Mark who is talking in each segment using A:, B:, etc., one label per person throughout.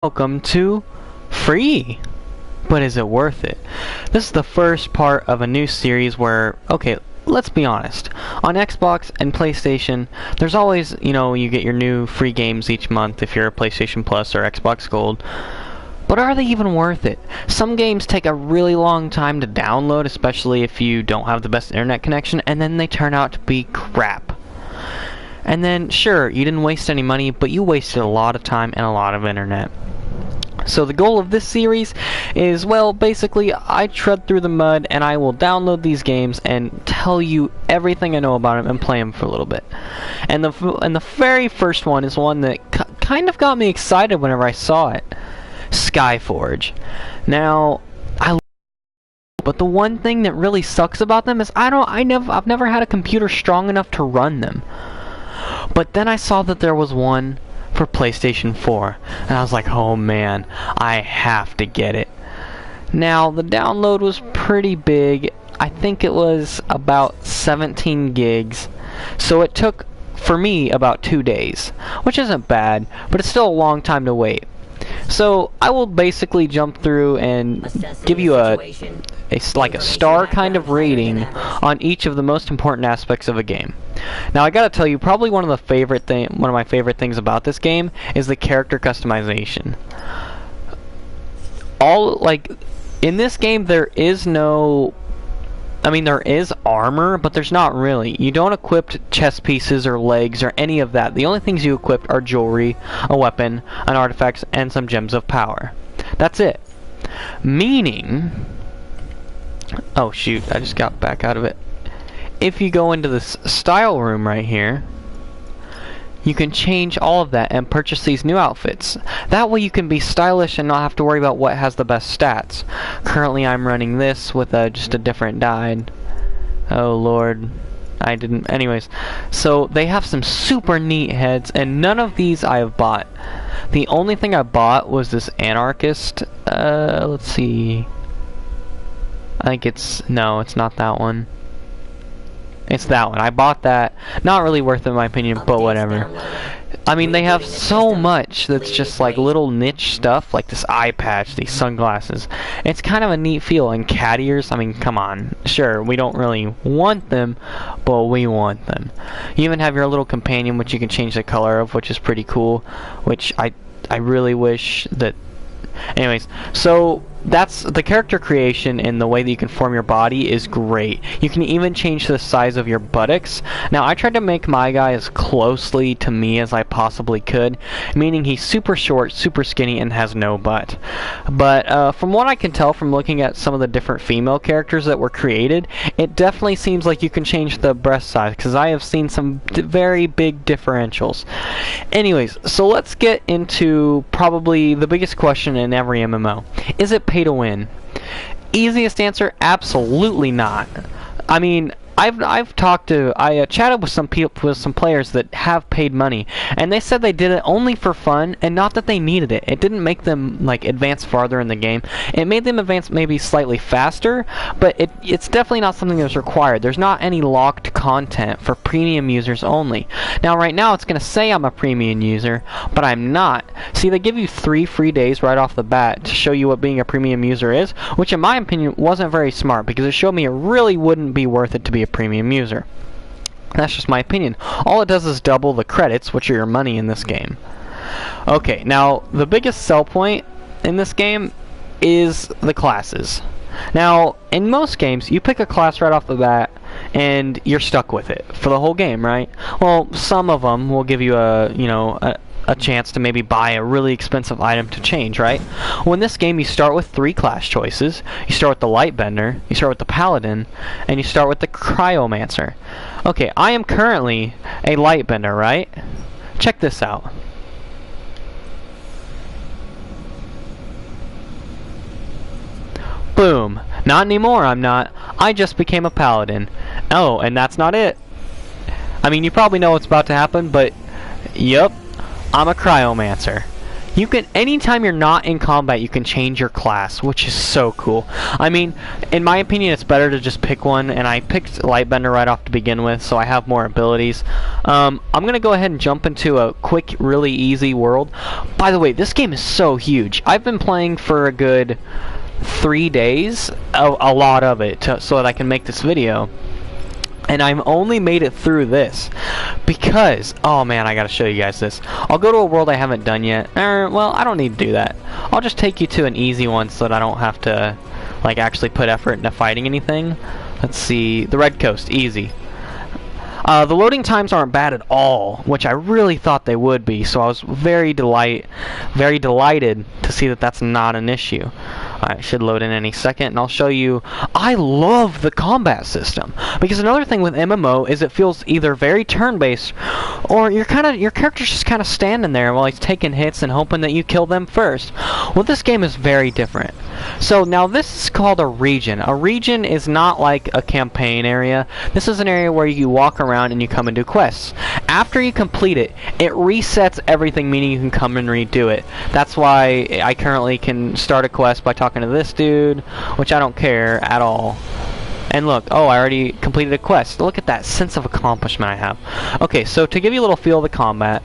A: Welcome to Free. But is it worth it? This is the first part of a new series where, okay, let's be honest. On Xbox and PlayStation, there's always, you get your new free games each month if you're a PlayStation Plus or Xbox Gold. But are they even worth it? Some games take a really long time to download, especially if you don't have the best internet connection, and then they turn out to be crap. And then, sure, you didn't waste any money, but you wasted a lot of time and a lot of internet. So the goal of this series is, well, basically, I tread through the mud and I will download these games and tell you everything I know about them and play them for a little bit. And the very first one is one that kind of got me excited whenever I saw it. Skyforge. Now, but the one thing that really sucks about them is I've never had a computer strong enough to run them. But then I saw that there was one for PlayStation 4, and I was like, oh man, I have to get it. Now, the download was pretty big. I think it was about 17 gigs, so it took, for me, about 2 days, which isn't bad, but it's still a long time to wait. So, I will basically jump through and give you like a star kind of rating on each of the most important aspects of a game. Now I gotta tell you, probably one of my favorite things about this game is the character customization. In this game there is there is armor, but there's not really. You don't equip chest pieces or legs or any of that. The only things you equip are jewelry, a weapon, an artifact, and some gems of power. That's it. Meaning, oh shoot, I just got back out of it. If you go into this style room right here, you can change all of that and purchase these new outfits. That way you can be stylish and not have to worry about what has the best stats. Currently I'm running this with just a different dye. Oh lord, I didn't. Anyways, so they have some super neat heads, and none of these I have bought. The only thing I bought was this anarchist. Let's see. I think it's not that one. It's that one. I bought that. Not really worth it in my opinion, but whatever. I mean, they have so much that's just like little niche stuff, like this eye patch, these sunglasses. It's kind of a neat feel. And cat ears, I mean, come on. Sure, we don't really want them, but we want them. You even have your little companion, which you can change the color of, which is pretty cool. Which I really wish that... Anyways, so that's the character creation, and the way that you can form your body is great. You can even change the size of your buttocks. Now I tried to make my guy as closely to me as I possibly could, meaning he's super short, super skinny, and has no butt. But from what I can tell from looking at some of the different female characters that were created, it definitely seems like you can change the breast size, because I have seen some very big differentials. Anyways, so let's get into probably the biggest question in every MMO. Is it pay to win? Easiest answer, absolutely not. I mean, I chatted with some people, with some players that have paid money, and they said they did it only for fun and not that they needed it. It didn't make them like advance farther in the game. It made them advance maybe slightly faster, but it's definitely not something that's required. There's not any locked content for premium users only. Now right now it's gonna say I'm a premium user, but I'm not. See, they give you 3 free days right off the bat to show you what being a premium user is, which in my opinion wasn't very smart, because it showed me it really wouldn't be worth it to be a premium user. That's just my opinion. All it does is double the credits, which are your money in this game. Okay, now the biggest sell point in this game is the classes. Now, in most games, you pick a class right off the bat and you're stuck with it for the whole game, right? Well, some of them will give you a chance to maybe buy a really expensive item to change, right? Well, in this game, you start with 3 class choices. You start with the Lightbender, you start with the Paladin, and you start with the Cryomancer. Okay, I am currently a Lightbender, right? Check this out. Boom. Not anymore, I'm not. I just became a Paladin. Oh, and that's not it. I mean, you probably know what's about to happen, but... Yup. I'm a Cryomancer. You can, anytime you're not in combat, you can change your class, which is so cool. I mean, in my opinion, it's better to just pick one, and I picked Lightbender right off to begin with, so I have more abilities. I'm gonna go ahead and jump into a quick, really easy world. By the way, this game is so huge. I've been playing for a good 3 days, a lot of it, so that I can make this video. And I've only made it through this because, oh man, I gotta show you guys this. I'll go to a world I haven't done yet. Well, I don't need to do that. I'll just take you to an easy one so that I don't have to, like, actually put effort into fighting anything. Let's see, the Red Coast, easy. The loading times aren't bad at all, which I really thought they would be, so I was very delighted to see that that's not an issue. Alright, should load in any second, and I'll show you. I love the combat system, because another thing with MMO is it feels either very turn-based, or your character's just kind of standing there while he's taking hits and hoping that you kill them first. Well, this game is very different. So now this is called a region. A region is not like a campaign area. This is an area where you walk around and you come and do quests. After you complete it, it resets everything, meaning you can come and redo it. That's why I currently can start a quest by talking to this dude, which I don't care at all. And look, oh, I already completed a quest. Look at that sense of accomplishment I have. Okay, so to give you a little feel of the combat,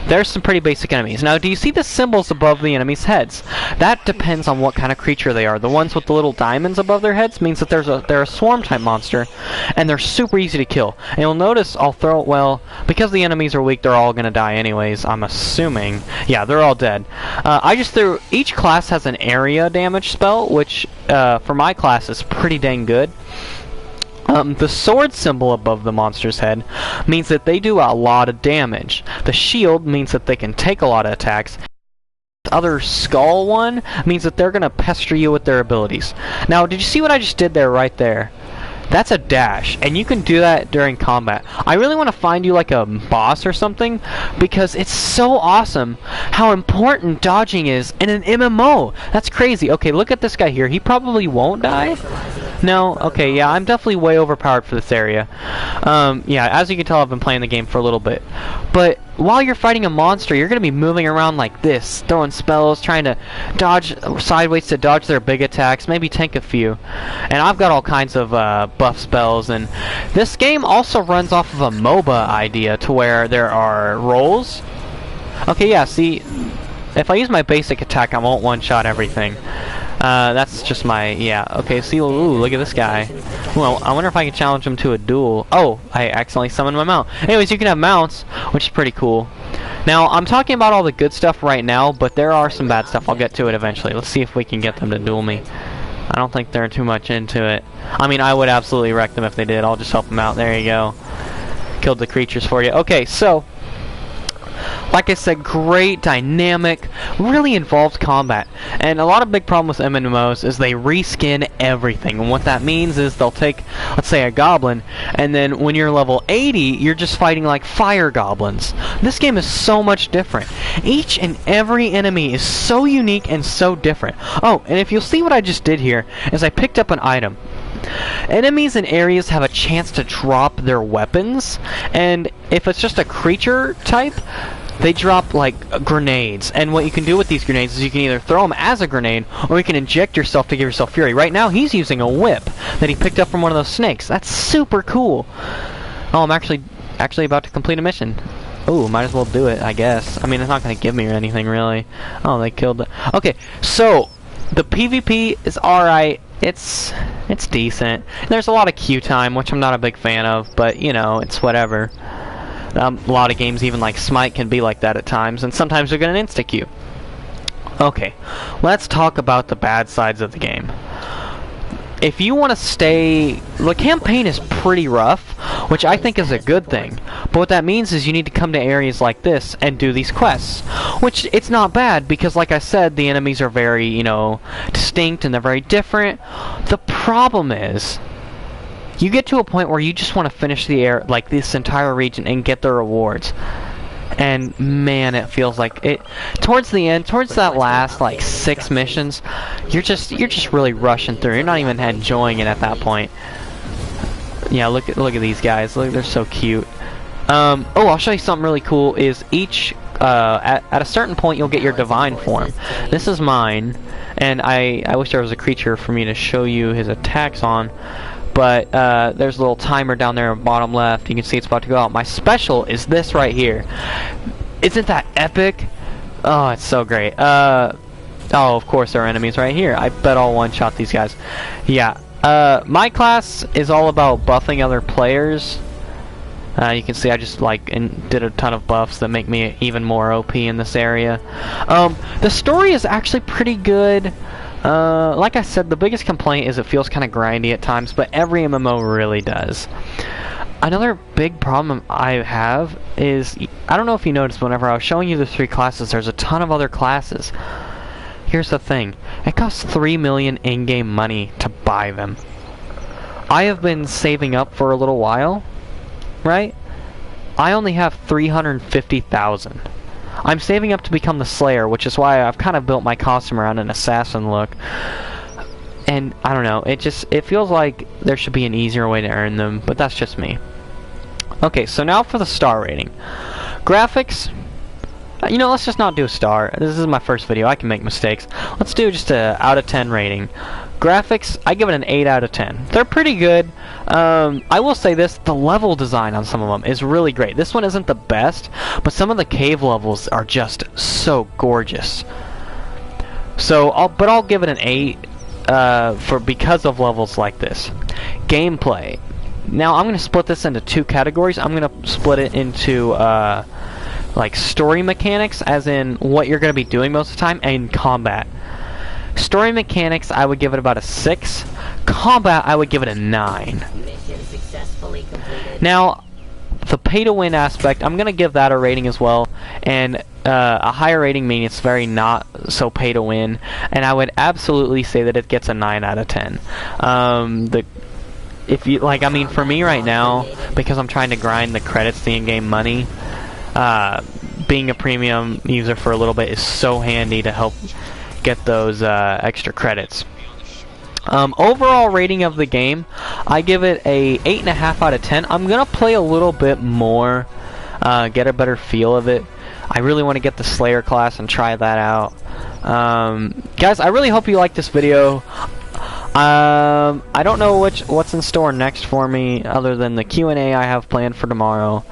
A: there's some pretty basic enemies. Now, do you see the symbols above the enemies' heads? That depends on what kind of creature they are. The ones with the little diamonds above their heads means that they're a swarm-type monster, and they're super easy to kill. And you'll notice I'll throw, well, because the enemies are weak, they're all gonna die anyways, I'm assuming. Yeah, they're all dead. I just threw, each class has an area damage spell, which, for my class is pretty dang good. The sword symbol above the monster's head means that they do a lot of damage. The shield means that they can take a lot of attacks. The other skull one means that they're going to pester you with their abilities. Now, did you see what I just did there right there? That's a dash, and you can do that during combat. I really want to find you like a boss or something, because it's so awesome how important dodging is in an MMO. That's crazy. Okay, look at this guy here. He probably won't die. No? Okay, yeah, I'm definitely way overpowered for this area. Yeah, as you can tell, I've been playing the game for a little bit. But while you're fighting a monster, you're going to be moving around like this, throwing spells, trying to dodge sideways to dodge their big attacks, maybe tank a few. And I've got all kinds of buff spells, and this game also runs off of a MOBA idea to where there are roles. Okay, yeah, see, if I use my basic attack, I won't one-shot everything. That's just my, yeah, okay, see, ooh, look at this guy. Well, I wonder if I can challenge him to a duel. Oh, I accidentally summoned my mount. Anyways, you can have mounts, which is pretty cool. Now, I'm talking about all the good stuff right now, but there are some bad stuff. I'll get to it eventually. Let's see if we can get them to duel me. I don't think they're too much into it. I mean, I would absolutely wreck them if they did. I'll just help them out. There you go. Killed the creatures for you. Okay, so like I said, great, dynamic, really involved combat. And a lot of big problem with MMOs is they reskin everything. And what that means is they'll take, let's say, a goblin, and then when you're level 80, you're just fighting like fire goblins. This game is so much different. Each and every enemy is so unique and so different. Oh, and if you'll see what I just did here, is I picked up an item. Enemies in areas have a chance to drop their weapons, and if it's just a creature type, they drop like grenades. And what you can do with these grenades is you can either throw them as a grenade, or you can inject yourself to give yourself fury. Right now he's using a whip that he picked up from one of those snakes. That's super cool. Oh, I'm actually about to complete a mission. Ooh, might as well do it, I guess. I mean, it's not going to give me anything really. Oh, they killed it. Okay, so the PvP is alright. It's decent. There's a lot of queue time, which I'm not a big fan of, but you know, it's whatever. A lot of games, even like Smite, can be like that at times, and sometimes they're gonna insta queue. Okay, let's talk about the bad sides of the game. If you want to stay, the campaign is pretty rough, which I think is a good thing. But what that means is you need to come to areas like this and do these quests, which it's not bad because, like I said, the enemies are very, you know, distinct and they're very different. The problem is, you get to a point where you just want to finish the like this entire region and get the rewards. And man, it feels like it towards the end, towards that last like 6 missions, you're just really rushing through. You're not even enjoying it at that point. Yeah, look at these guys. Look, they're so cute. Oh, I'll show you something really cool. Is each at a certain point you'll get your divine form. This is mine, and I wish there was a creature for me to show you his attacks on, but there's a little timer down there bottom left. You can see it's about to go out. My special is this right here. Isn't that epic? Oh, it's so great. Oh, of course there are enemies right here. I bet I'll one-shot these guys. Yeah. My class is all about buffing other players. You can see I just did a ton of buffs that make me even more OP in this area. The story is actually pretty good. Like I said, the biggest complaint is it feels kind of grindy at times, but every MMO really does. Another big problem I have is, I don't know if you noticed whenever I was showing you the 3 classes, there's a ton of other classes. Here's the thing, it costs 3 million in-game money to buy them. I have been saving up for a little while, right? I only have 350,000. I'm saving up to become the Slayer, which is why I've kind of built my costume around an assassin look. And I don't know, it feels like there should be an easier way to earn them, but that's just me. Okay, so now for the star rating. Graphics, you know, let's just not do a star. This is my first video, I can make mistakes. Let's do just a out of 10 rating. Graphics, I give it an 8 out of 10. They're pretty good. I will say this, the level design on some of them is really great. This one isn't the best, but some of the cave levels are just so gorgeous. So, I'll give it an 8 because of levels like this. Gameplay. Now, I'm going to split this into 2 categories. I'm going to split it into like story mechanics, as in what you're going to be doing most of the time, and combat. Story mechanics, I would give it about a 6. Combat, I would give it a 9.
B: Mission successfully completed.
A: Now, the pay-to-win aspect, I'm going to give that a rating as well. And a higher rating means it's very not so pay-to-win. And I would absolutely say that it gets a 9 out of 10. If you like, I mean, for me right now, because I'm trying to grind the credits, the in-game money, being a premium user for a little bit is so handy to help get those extra credits. Overall rating of the game, I give it a 8.5 out of 10. I'm gonna play a little bit more, get a better feel of it. I really want to get the Slayer class and try that out. Guys, I really hope you like this video. I don't know what's in store next for me other than the Q&A I have planned for tomorrow.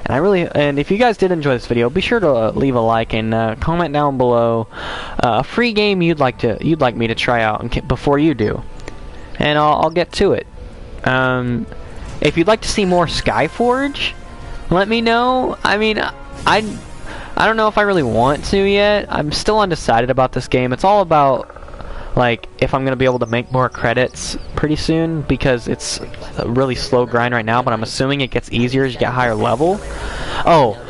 A: And if you guys did enjoy this video, be sure to leave a like and comment down below a free game you'd like me to try out before you do, and I'll get to it. If you'd like to see more Skyforge, let me know. I mean, I don't know if I really want to yet. I'm still undecided about this game. It's all about, like, if I'm gonna be able to make more credits pretty soon, because it's a really slow grind right now, but I'm assuming it gets easier as you get higher level. Oh,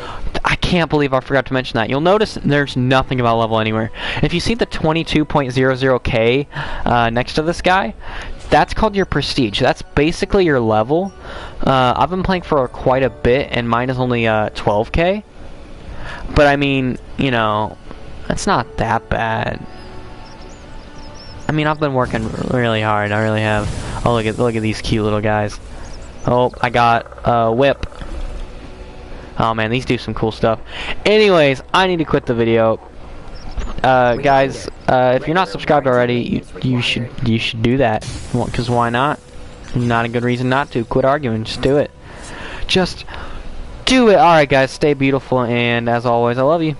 A: I can't believe I forgot to mention that. You'll notice there's nothing about level anywhere. If you see the 22.00k next to this guy, that's called your prestige. That's basically your level. I've been playing for quite a bit, and mine is only 12k. But I mean, you know, it's not that bad. I mean, I've been working really hard. I really have. Oh, look at these cute little guys. Oh, I got a whip. Oh man, these do some cool stuff. Anyways, I need to quit the video. Guys, if you're not subscribed already, you should do that. Because why not? Not a good reason not to. Quit arguing. Just do it. Just do it. All right, guys. Stay beautiful, and as always, I love you.